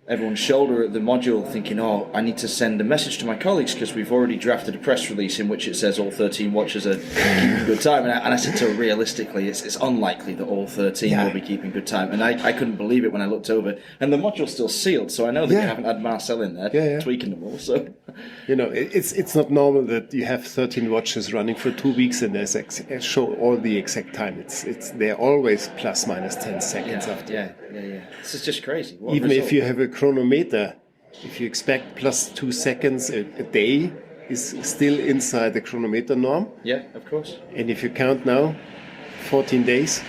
everyone's shoulder at the module, thinking, oh, I need to send a message to my colleagues because we've already drafted a press release in which it says all 13 watches are keeping good time. And I said to her, realistically, it's unlikely that all 13 will be keeping good time. And I couldn't believe it when I looked over. And the module's still sealed, so I know that you haven't had Marcel in there tweaking them all. So, you know, it's not normal that you have 13 watches running for 2 weeks and there's show all the exact time. They're always plus minus 10 seconds after. Yeah. This is just crazy. What Even if you have a chronometer, if you expect plus 2 seconds a day, is still inside the chronometer norm. Yeah, of course. And if you count now, 14 days.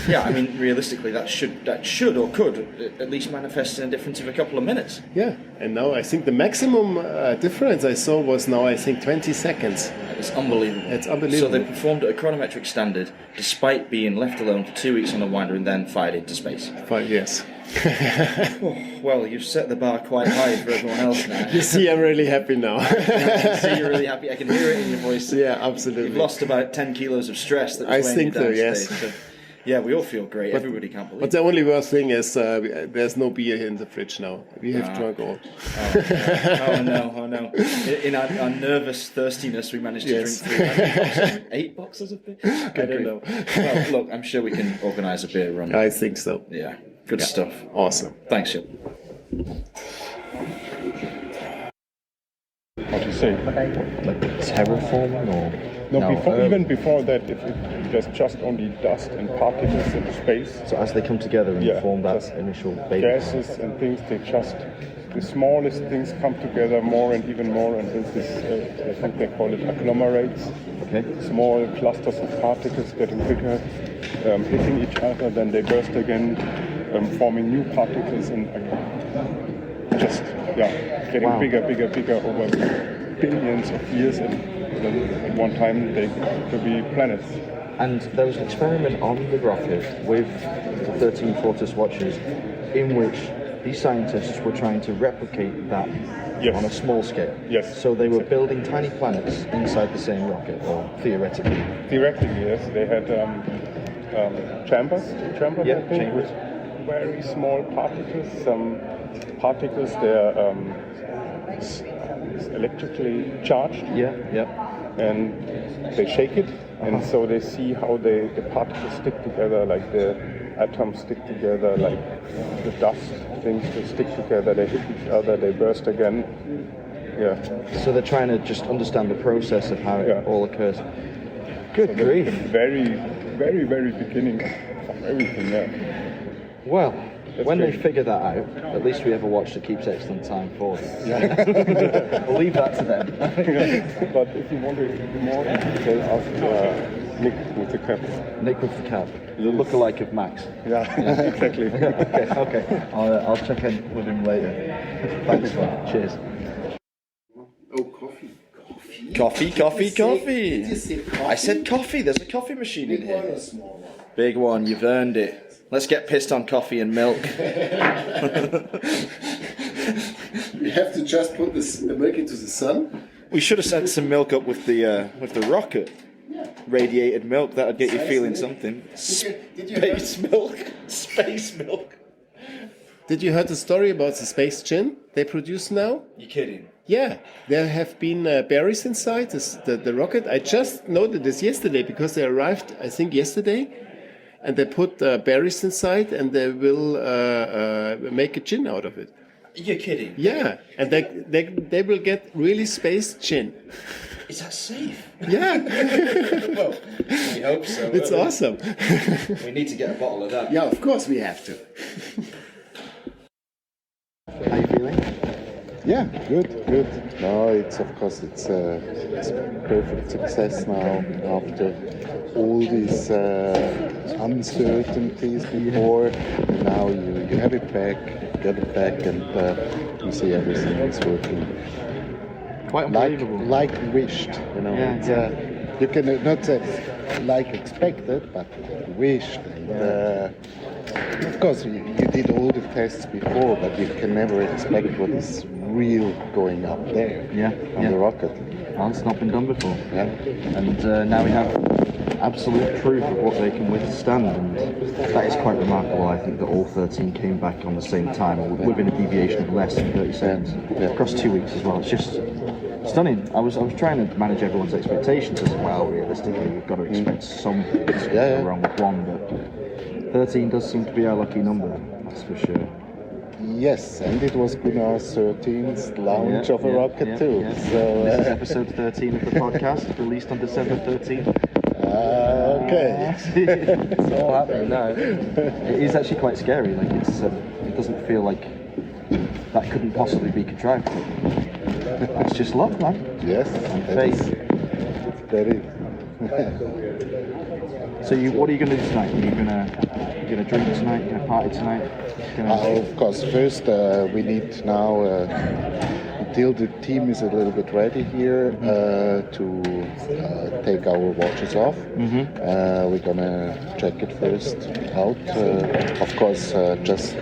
Yeah, I mean, realistically, that should or could at least manifest in a difference of a couple of minutes. Yeah, and now I think the maximum difference I saw was now, I think, 20 seconds. It's unbelievable. It's unbelievable. So they performed at a chronometric standard despite being left alone for 2 weeks on a winder and then fired into space. Yes. Well, you've set the bar quite high for everyone else now. You see, I'm really happy now. I can see you're really happy. I can hear it in your voice. Yeah, absolutely. You've lost about 10 kilos of stress that was weighing you down yes. So, yeah, we all feel great. Everybody can't believe it. But the only worst thing is there's no beer in the fridge now. We have drunk all. Oh no. In our nervous thirstiness, we managed to drink 8 boxes of beer. I don't know. Well, look, I'm sure we can organise a beer run. I think so. Yeah, good stuff. Awesome. Thanks, Shil. How to say? Like terraforming or? No, even before that, if there's just only dust and particles in space. So as they come together and form that initial baby. Gases and things, the smallest things come together more and even more, and this is, I think they call it agglomerates. Okay. Small clusters of particles getting bigger, hitting each other, then they burst again, forming new particles and just getting bigger over billions of years, and then at one time they could be planets. And there was an experiment on the rocket with the 13 Fortis watches in which these scientists were trying to replicate that on a small scale. Yes. So they were building tiny planets inside the same rocket, or theoretically. Theoretically, yes. They had chambers, Yeah, I think, chambers. with very small particles. Some particles, they're electrically charged. Yeah. And they shake it, and so they see how the particles stick together, like the atoms stick together, like the dust things they stick together, they hit each other, they burst again. Yeah. So they're trying to just understand the process of how it all occurs. Good grief. The very, very, very beginning of everything, yeah. Well, That's when great. they figure that out, at least we have a watch that keeps excellent time for them. We'll leave that to them. But if you want to be more in detail, ask Nick with the cap. Nick with the cap, the lookalike of Max. Yeah, exactly. Okay. I'll check in with him later. Thanks, man. Cheers. Oh, coffee. Coffee. Did you say coffee? I said coffee. There's a coffee machine in Big one here. or small one? Big one. You've earned it. Let's get pissed on coffee and milk. We have to just put the milk into the sun. We should have sent some milk up with the rocket. Radiated milk. That'd get you feeling something. Did you hear? Space milk. Did you heard the story about the space gin they produce now? You kidding? Yeah, there have been berries inside the rocket. I just noted this yesterday because they arrived, I think, yesterday. And they put berries inside, and they will make a gin out of it. You're kidding? Yeah, and they will get really space gin. Is that safe? Yeah. Well, we hope so. It's awesome. We need to get a bottle of that. Yeah, of course we have to. How you feeling? Yeah, good. No, it's perfect success now after all these uncertainties before. And now you have it back, get it back, and you see everything is working Quite unbelievable. like wished. You know, you can not say like expected, but wished. And, of course, you did all the tests before, but you can never expect what is real going up there on the rocket. Well, it's not been done before. Yeah. And now we have absolute proof of what they can withstand, and that is quite remarkable. I think that all 13 came back on the same time, or within a deviation of less than 30 seconds, across 2 weeks as well. It's just stunning. I was trying to manage everyone's expectations as well. Realistically, we've got to expect something to go wrong with one, but 13 does seem to be our lucky number, that's for sure. Yes, and it was Gunnar's 13th launch of a rocket too. Yeah. So this is episode 13 of the podcast, released on December 13th. Okay. It's all happening now. It is actually quite scary. Like it doesn't feel like that couldn't possibly be contrived. That's just luck, man. Yes, And that is, faith. that is. So what are you going to do tonight? Are you going to drink tonight? Going to party tonight? Of course, first we need now, until the team is a little bit ready here, to take our watches off. We're gonna check it first out. Of course, just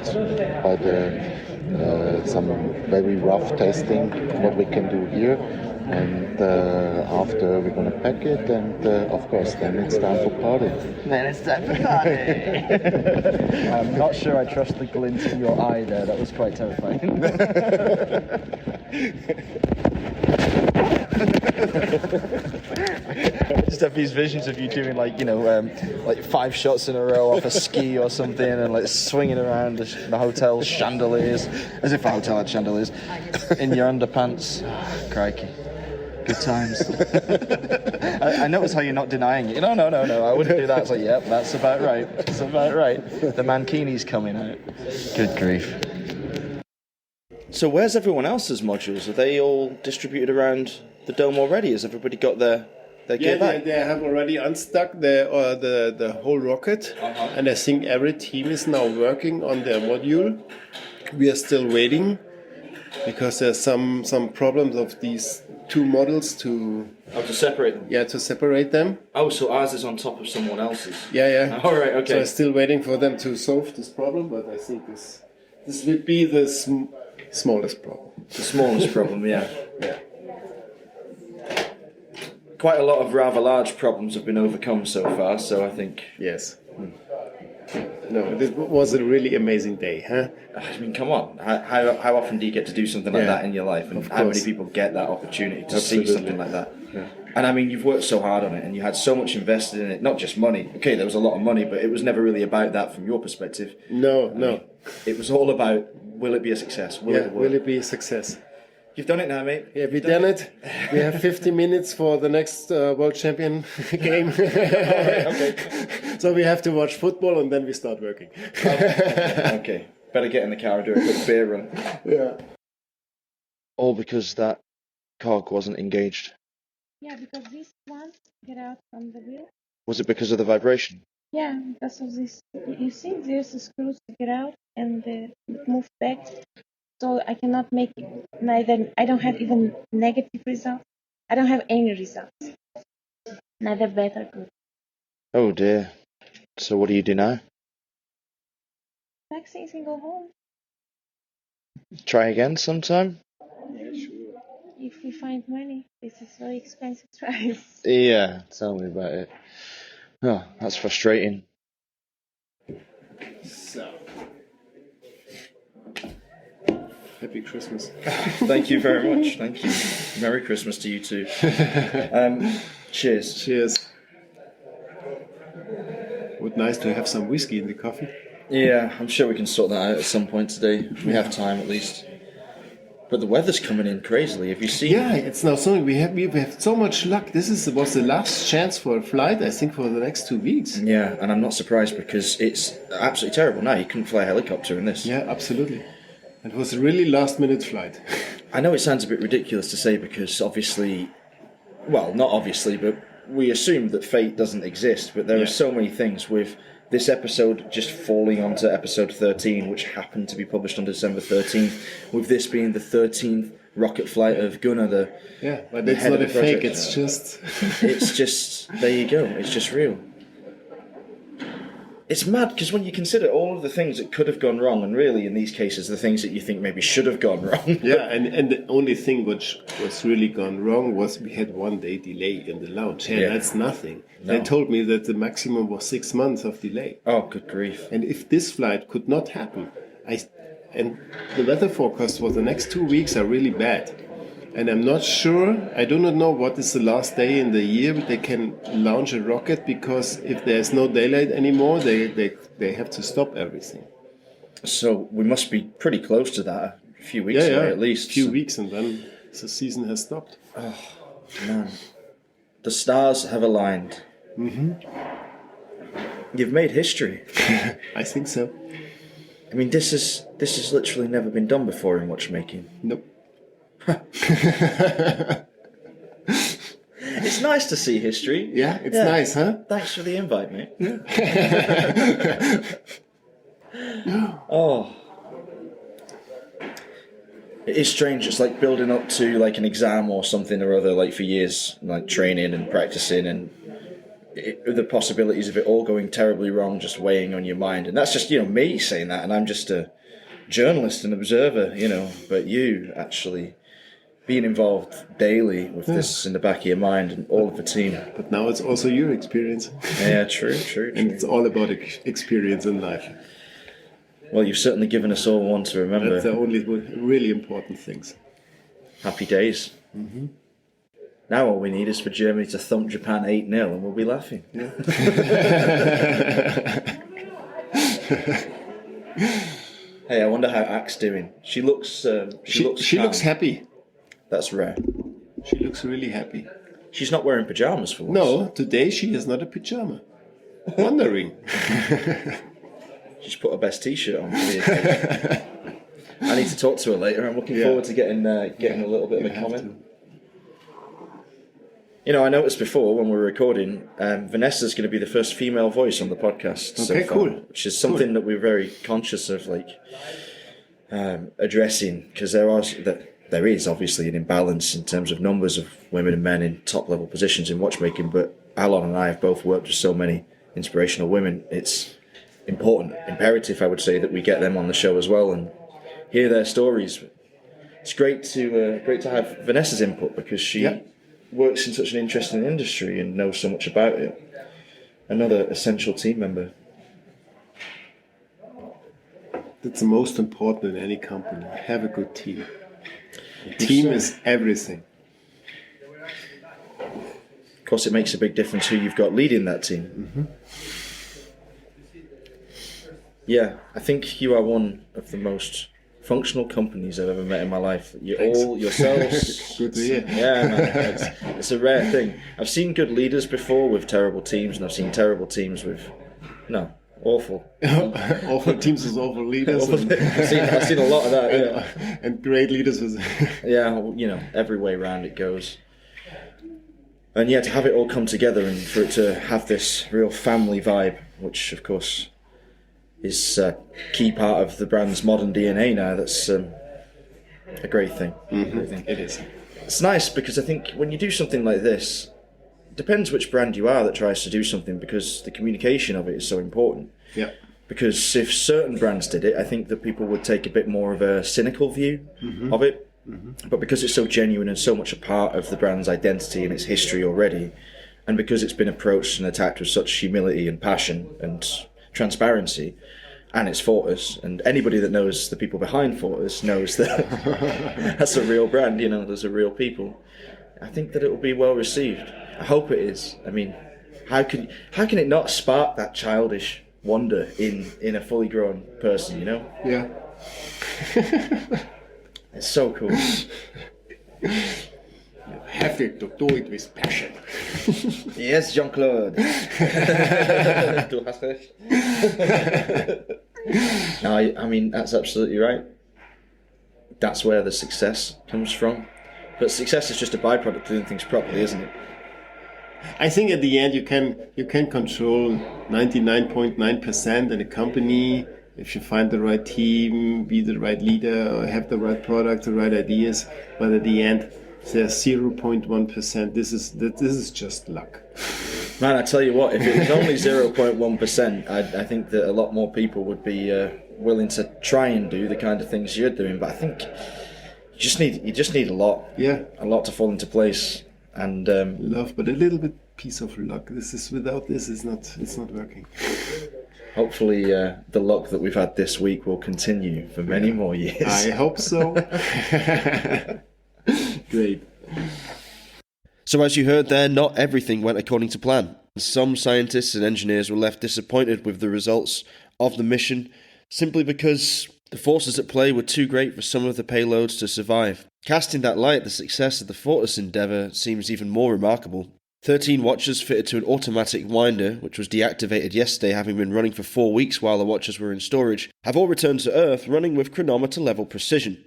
by some very rough testing, what we can do here. And after we're gonna pack it, and of course, then it's time for party. Then it's time for party. I'm not sure I trust the glint in your eye there. That was quite terrifying. I just have these visions of you doing like 5 shots in a row off a ski or something, and like swinging around the hotel chandeliers, as if a hotel had chandeliers, in your underpants. Crikey. Good times. I notice how you're not denying it. No, I wouldn't do that. It's like, yep, that's about right. That's about right. The mankini's coming out. Good grief. So where's everyone else's modules? Are they all distributed around the dome already? Has everybody got their gear back? They have already unstuck the whole rocket, and I think every team is now working on their module. We are still waiting because there's some problems of these two models to separate them. Yeah, to separate them. Oh, so ours is on top of someone else's. Yeah. All right, okay. So I'm still waiting for them to solve this problem, but I think This would be the smallest problem. The smallest problem, yeah. Quite a lot of rather large problems have been overcome so far, so I think... Yes. No, this was a really amazing day, huh? I mean, come on. How often do you get to do something like that in your life? And how many people get that opportunity to see something like that? Yeah. And I mean, you've worked so hard on it and you had so much invested in it, not just money. Okay, there was a lot of money, but it was never really about that from your perspective. No. I mean, it was all about, will it be a success? Will it be a success? You've done it now, mate. Yeah, we've done it. We have 50 minutes for the next World Champion game. Okay. So we have to watch football and then we start working. Okay. Better get in the car and do a quick beer run. Yeah. All because that cog wasn't engaged. Yeah, because these ones get out from the wheel. Was it because of the vibration? Yeah, because of this. You see, there's a screws to get out and it moves back. So I cannot make neither. I don't have even negative results. I don't have any results. Neither bad or good. Oh dear. So what do you do now? Vaccines and go home. Try again sometime? Yeah, sure. If we find money, this is very expensive tries. Yeah, tell me about it. Oh, that's frustrating. So. Happy Christmas. Thank you very much. Thank you. Merry Christmas to you too. Cheers. Cheers. Would nice to have some whiskey in the coffee. Yeah, I'm sure we can sort that out at some point today. We have time at least. But the weather's coming in crazily. Have you seen? Yeah, it's now something we have so much luck. This was the last chance for a flight, I think, for the next 2 weeks. Yeah, and I'm not surprised because it's absolutely terrible now. You couldn't fly a helicopter in this. Yeah, absolutely. It was a really last-minute flight. I know it sounds a bit ridiculous to say because obviously, well, not obviously, but we assume that fate doesn't exist. But there are so many things with this episode just falling onto episode 13, which happened to be published on December 13th, with this being the 13th rocket flight of Gunnar, but it's not a fake, it's just... It's just, there you go, it's just real. It's mad because when you consider all of the things that could have gone wrong, and really in these cases the things that you think maybe should have gone wrong. Yeah, and the only thing which was really gone wrong was we had 1 day delay in the launch. Yeah, that's nothing. No. They told me that the maximum was 6 months of delay. Oh, good grief. And if this flight could not happen, and the weather forecast for the next 2 weeks are really bad. And I'm not sure, I do not know what is the last day in the year they can launch a rocket, because if there's no daylight anymore, they have to stop everything. So we must be pretty close to that, a few weeks away at least. A few weeks and then the season has stopped. Oh, man. The stars have aligned. Mm-hmm. You've made history. I think so. I mean, this has literally never been done before in watchmaking. Nope. It's nice to see history. Yeah, it's nice, huh? Thanks for the invite, mate. Yeah. Oh. It is strange. It's like building up to like an exam or something or other, like for years, like training and practicing, and the possibilities of it all going terribly wrong just weighing on your mind. And that's just, me saying that, and I'm just a journalist and observer, but you actually being involved daily with this in the back of your mind and all of the team. But now it's also your experience. Yeah, true. And it's all about experience in life. Well, you've certainly given us all one to remember. That's the only really important things. Happy days. Mm-hmm. Now all we need is for Germany to thump Japan 8-0 and we'll be laughing. Yeah. Hey, I wonder how Ack's doing. She looks she looks happy. That's rare. She looks really happy. She's not wearing pyjamas for once. No, today she is not a pyjama. Wondering. She's put her best t-shirt on for the occasion. I need to talk to her later. I'm looking forward to getting a little bit of a comment. I noticed before when we were recording, Vanessa's going to be the first female voice on the podcast. Okay, so far, cool. Which is something that we're very conscious of, addressing, because there is obviously an imbalance in terms of numbers of women and men in top-level positions in watchmaking. But Alon and I have both worked with so many inspirational women. It's important, imperative, I would say, that we get them on the show as well and hear their stories. It's great to have Vanessa's input because she works in such an interesting industry and knows so much about it. Another essential team member. That's the most important in any company. Have a good team. A team is everything. Of course, it makes a big difference who you've got leading that team. Mm-hmm. Yeah, I think you are one of the most functional companies I've ever met in my life. You're all yourselves. Good to hear. Yeah, man, it's a rare thing. I've seen good leaders before with terrible teams, and I've seen terrible teams with awful. Awful teams with awful leaders. I've seen a lot of that. Yeah. And great leaders with. Yeah, every way round it goes. And yeah, to have it all come together and for it to have this real family vibe, which of course is a key part of the brand's modern DNA now, that's a great thing. Mm-hmm. Great thing. It is. It's nice because I think when you do something like this, it depends which brand you are that tries to do something, because the communication of it is so important. Yeah. Because if certain brands did it, I think that people would take a bit more of a cynical view of it. Mm-hmm. But because it's so genuine and so much a part of the brand's identity and its history already, and because it's been approached and attacked with such humility and passion and transparency, and it's Fortis, and anybody that knows the people behind Fortis knows that that's a real brand, there's a real people. I think that it will be well received. I hope it is. I mean, how can it not spark that childish wonder in a fully grown person, Yeah. It's so cool. You have to do it with passion. Yes, Jean-Claude. Du hast recht. No, I mean, that's absolutely right. That's where the success comes from. But success is just a byproduct of doing things properly, isn't it? I think at the end you can control 99.9% in a company if you find the right team, be the right leader, or have the right product, the right ideas. But at the end, there's 0.1%. This is just luck. Man, I tell you what, if it was only 0.1%, I think that a lot more people would be willing to try and do the kind of things you're doing. But I think you just need a lot. Yeah. A lot to fall into place. And love, but a little bit piece of luck. Without this, it's not working. Hopefully, the luck that we've had this week will continue for many more years. I hope so. Great. So as you heard there, not everything went according to plan. Some scientists and engineers were left disappointed with the results of the mission, simply because the forces at play were too great for some of the payloads to survive. Casting that light, the success of the Fortis endeavour seems even more remarkable. 13 watchers fitted to an automatic winder, which was deactivated yesterday having been running for 4 weeks while the watchers were in storage, have all returned to Earth running with chronometer level precision.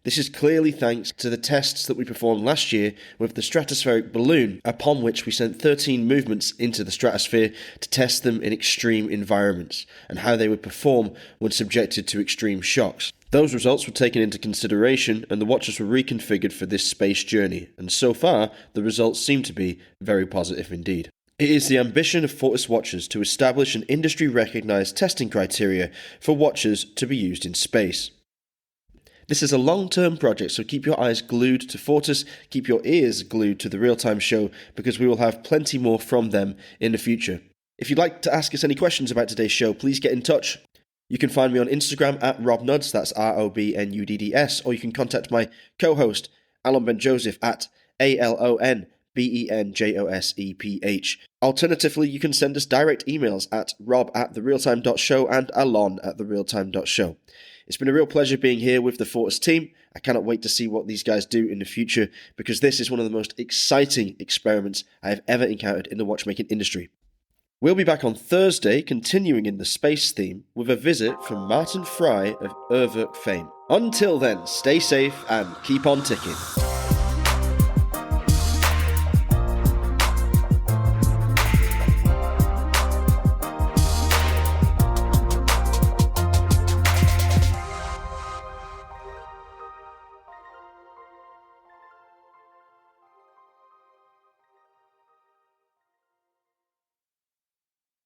This is clearly thanks to the tests that we performed last year with the stratospheric balloon, upon which we sent 13 movements into the stratosphere to test them in extreme environments, and how they would perform when subjected to extreme shocks. Those results were taken into consideration, and the watchers were reconfigured for this space journey, and so far, the results seem to be very positive indeed. It is the ambition of Fortis watchers to establish an industry-recognised testing criteria for watchers to be used in space. This is a long-term project, so keep your eyes glued to Fortis, keep your ears glued to the real-time show, because we will have plenty more from them in the future. If you'd like to ask us any questions about today's show, please get in touch. You can find me on Instagram at RobNuds, that's ROBNUDDS, or you can contact my co-host, Alon Ben-Joseph, at ALONBENJOSEPH. Alternatively, you can send us direct emails at rob@therealtime.show and alon@therealtime.show. It's been a real pleasure being here with the Fortis team. I cannot wait to see what these guys do in the future, because this is one of the most exciting experiments I have ever encountered in the watchmaking industry. We'll be back on Thursday, continuing in the space theme, with a visit from Martin Fry of Urwerk fame. Until then, stay safe and keep on ticking.